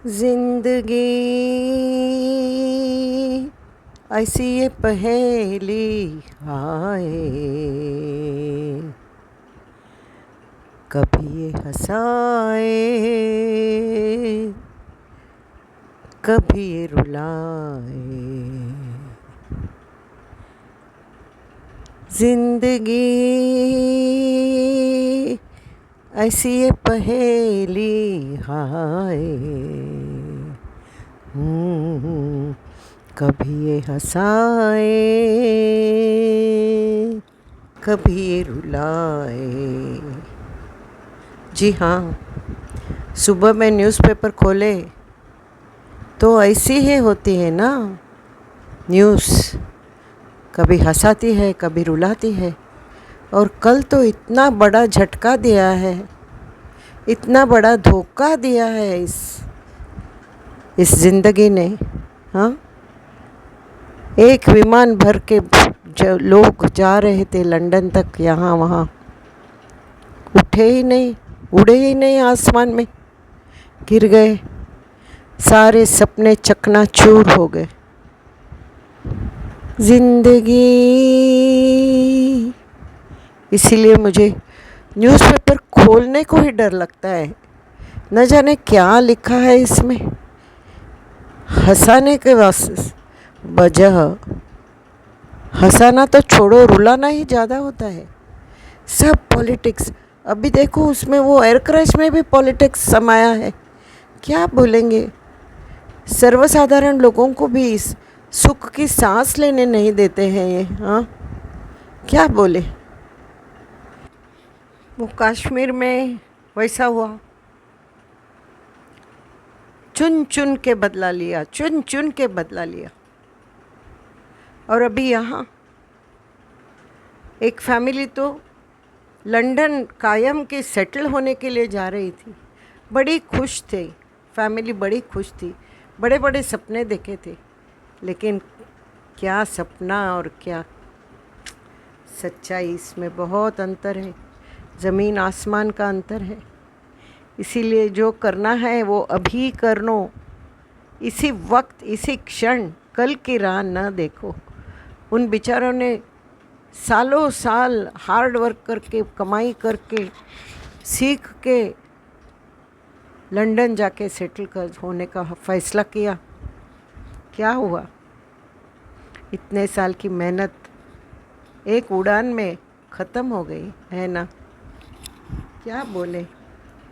जिंदगी ऐसी ये पहेली आए, कभी ये हंसाए कभी ये रुलाए। जिंदगी ऐसी ये पहेली हाय, कभी ये हंसाए कभी ये रुलाए। जी हाँ, सुबह में न्यूज़पेपर खोले तो ऐसी ही होती है ना न्यूज़, कभी हंसाती है कभी रुलाती है। और कल तो इतना बड़ा झटका दिया है, इतना बड़ा धोखा दिया है इस ज़िंदगी ने। हाँ, एक विमान भर के जो लोग जा रहे थे लंदन तक, यहाँ वहाँ उठे ही नहीं, उड़े ही नहीं, आसमान में गिर गए, सारे सपने चकनाचूर हो गए। जिंदगी, इसीलिए मुझे न्यूज़पेपर खोलने को ही डर लगता है। न जाने क्या लिखा है इसमें, हंसाने के वास्ते वजह, हंसाना तो छोड़ो, रुलाना ही ज़्यादा होता है। सब पॉलिटिक्स, अभी देखो उसमें वो एयर क्रैश में भी पॉलिटिक्स समाया है। क्या बोलेंगे, सर्वसाधारण लोगों को भी इस सुख की सांस लेने नहीं देते हैं ये। हाँ, क्या बोले। वो कश्मीर में वैसा हुआ, चुन चुन के बदला लिया, चुन चुन के बदला लिया। और अभी यहाँ एक फैमिली तो लंदन कायम के सेटल होने के लिए जा रही थी, बड़ी खुश थे, फैमिली बड़ी खुश थी, बड़े बड़े सपने देखे थे। लेकिन क्या सपना और क्या सच्चाई, इसमें बहुत अंतर है, ज़मीन आसमान का अंतर है। इसीलिए जो करना है वो अभी कर लो, इसी वक्त, इसी क्षण, कल की राह न देखो। उन बेचारों ने सालों साल हार्ड वर्क करके, कमाई करके, सीख के लंदन जाके सेटल कर होने का फ़ैसला किया। क्या हुआ, इतने साल की मेहनत एक उड़ान में ख़त्म हो गई है ना। क्या बोले,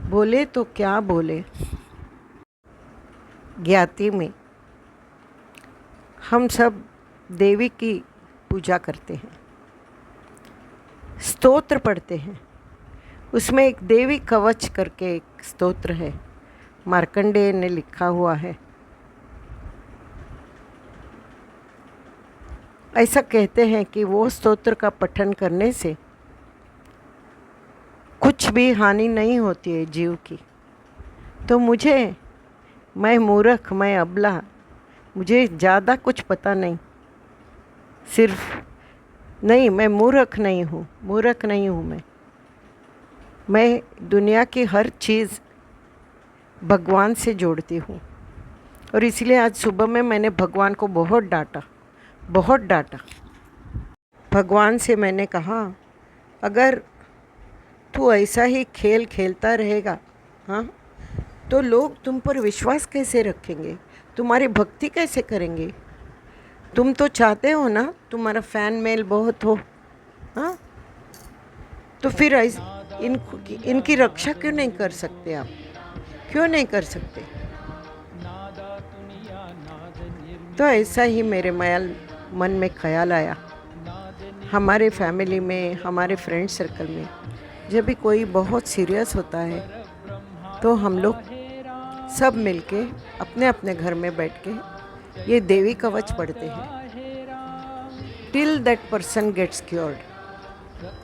बोले तो क्या बोले। ज्ञाति में हम सब देवी की पूजा करते हैं, स्तोत्र पढ़ते हैं। उसमें एक देवी कवच करके एक स्तोत्र है, मार्कंडेय ने लिखा हुआ है। ऐसा कहते हैं कि वो स्तोत्र का पठन करने से कुछ भी हानि नहीं होती है जीव की। तो मैं मूर्ख, मैं अबला, मुझे ज़्यादा कुछ पता नहीं, सिर्फ नहीं, मैं मूर्ख नहीं हूँ, मूर्ख नहीं हूँ मैं दुनिया की हर चीज़ भगवान से जोड़ती हूँ। और इसलिए आज सुबह में मैंने भगवान को बहुत डांटा, बहुत डांटा। भगवान से मैंने कहा, अगर तू ऐसा ही खेल खेलता रहेगा, हाँ, तो लोग तुम पर विश्वास कैसे रखेंगे, तुम्हारी भक्ति कैसे करेंगे। तुम तो चाहते हो ना तुम्हारा फ़ैन मेल बहुत हो, हाँ, तो फिर इनकी रक्षा क्यों नहीं कर सकते आप, क्यों नहीं कर सकते। तो ऐसा ही मेरे मन में ख्याल आया। हमारे फैमिली में, हमारे फ्रेंड सर्कल में जब भी कोई बहुत सीरियस होता है तो हम लोग सब मिलके अपने अपने घर में बैठ के ये देवी कवच पढ़ते हैं, till that person gets cured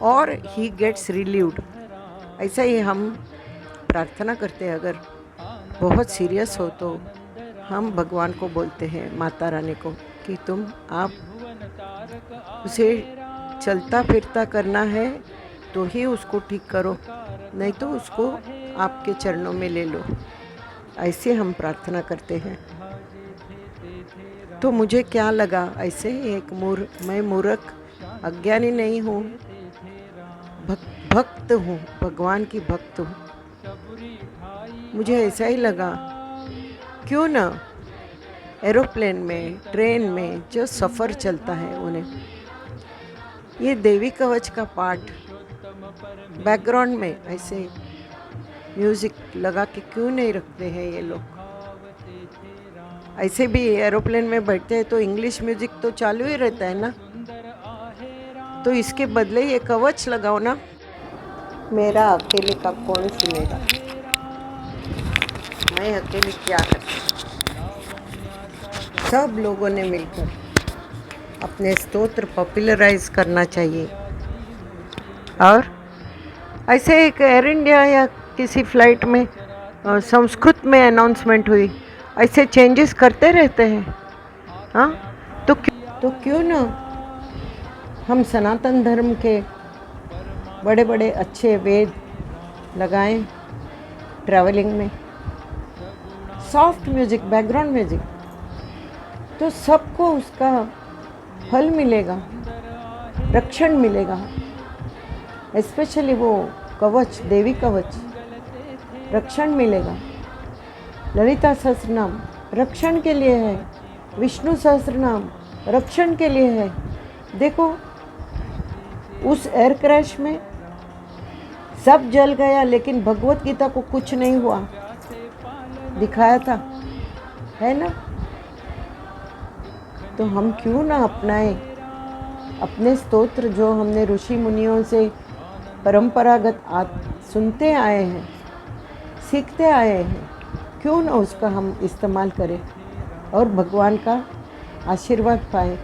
और ही गेट्स रिलीव्ड। ऐसा ही हम प्रार्थना करते हैं। अगर बहुत सीरियस हो तो हम भगवान को बोलते हैं, माता रानी को, कि आप उसे चलता फिरता करना है तो ही उसको ठीक करो, नहीं तो उसको आपके चरणों में ले लो। ऐसे हम प्रार्थना करते हैं। तो मुझे क्या लगा, ऐसे ही मैं मूर्ख अज्ञानी नहीं हूँ, भक्त हूँ, भगवान की भक्त हूँ। मुझे ऐसा ही लगा, क्यों ना एरोप्लेन में, ट्रेन में जो सफ़र चलता है उन्हें ये देवी कवच का पाठ बैकग्राउंड में ऐसे म्यूज़िक लगा के क्यों नहीं रखते हैं ये लोग। ऐसे भी एरोप्लेन में बैठते हैं तो इंग्लिश म्यूज़िक तो चालू ही रहता है ना, तो इसके बदले ये कवच लगाओ ना। मेरा अकेले का कौन सुनेगा, मैं अकेले क्या कर सकती। सब लोगों ने मिलकर अपने स्तोत्र पॉपुलराइज करना चाहिए। और ऐसे एक एयर इंडिया या किसी फ्लाइट में संस्कृत में अनाउंसमेंट हुई, ऐसे चेंजेस करते रहते हैं। हाँ, तो क्यों ना हम सनातन धर्म के बड़े बड़े अच्छे वेद लगाएं ट्रैवलिंग में, सॉफ्ट म्यूज़िक, बैकग्राउंड म्यूज़िक, तो सबको उसका फल मिलेगा, रक्षण मिलेगा। स्पेशली वो कवच, देवी कवच, रक्षण मिलेगा। ललिता सहस्रनाम रक्षण के लिए है, विष्णु सहस्रनाम रक्षण के लिए है। देखो उस एयर क्रैश में सब जल गया, लेकिन भगवत गीता को कुछ नहीं हुआ, दिखाया था, है ना। तो हम क्यों ना अपनाएं अपने स्तोत्र जो हमने ऋषि मुनियों से परंपरागत सुनते आए हैं, सीखते आए हैं, क्यों ना उसका हम इस्तेमाल करें और भगवान का आशीर्वाद पाए।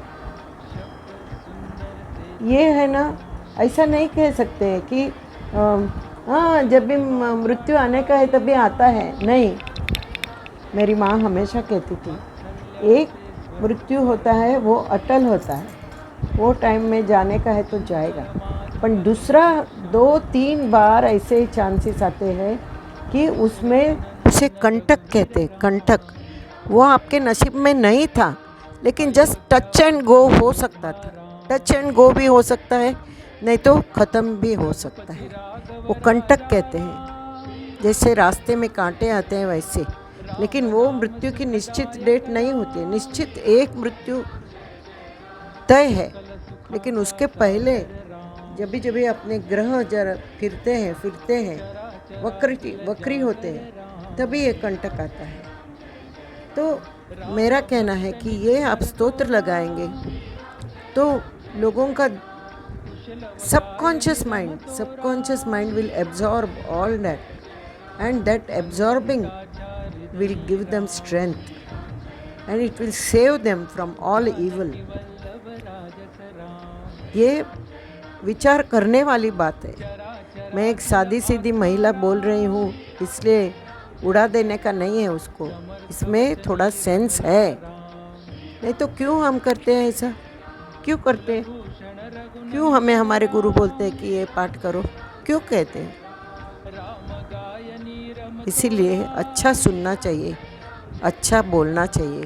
ये है ना, ऐसा नहीं कह सकते कि हाँ जब भी मृत्यु आने का है तभी आता है, नहीं। मेरी माँ हमेशा कहती थी, एक मृत्यु होता है वो अटल होता है, वो टाइम में जाने का है तो जाएगा, पर दूसरा 2-3 बार ऐसे चांसेस आते हैं कि उसमें उसे कंटक कहते हैं, कंटक। वो आपके नसीब में नहीं था, लेकिन जस्ट टच एंड गो हो सकता था, टच एंड गो भी हो सकता है, नहीं तो ख़त्म भी हो सकता है। वो कंटक कहते हैं। जैसे रास्ते में कांटे आते हैं वैसे, लेकिन वो मृत्यु की निश्चित डेट नहीं होती है। निश्चित एक मृत्यु तय है, लेकिन उसके पहले जब भी अपने ग्रह जरा फिरते हैं वक्री होते हैं, तभी ये कंटक आता है। तो मेरा कहना है कि ये आप स्तोत्र लगाएंगे तो लोगों का subconscious mind will absorb all that, and that absorbing will give them strength, and it will save them from all evil. ये विचार करने वाली बात है। मैं एक सादी सीधी महिला बोल रही हूँ, इसलिए उड़ा देने का नहीं है उसको, इसमें थोड़ा सेंस है। नहीं तो क्यों हम करते हैं ऐसा, क्यों करते हैं? क्यों हमें हमारे गुरु बोलते हैं कि ये पाठ करो, क्यों कहते हैं? इसीलिए अच्छा सुनना चाहिए, अच्छा बोलना चाहिए।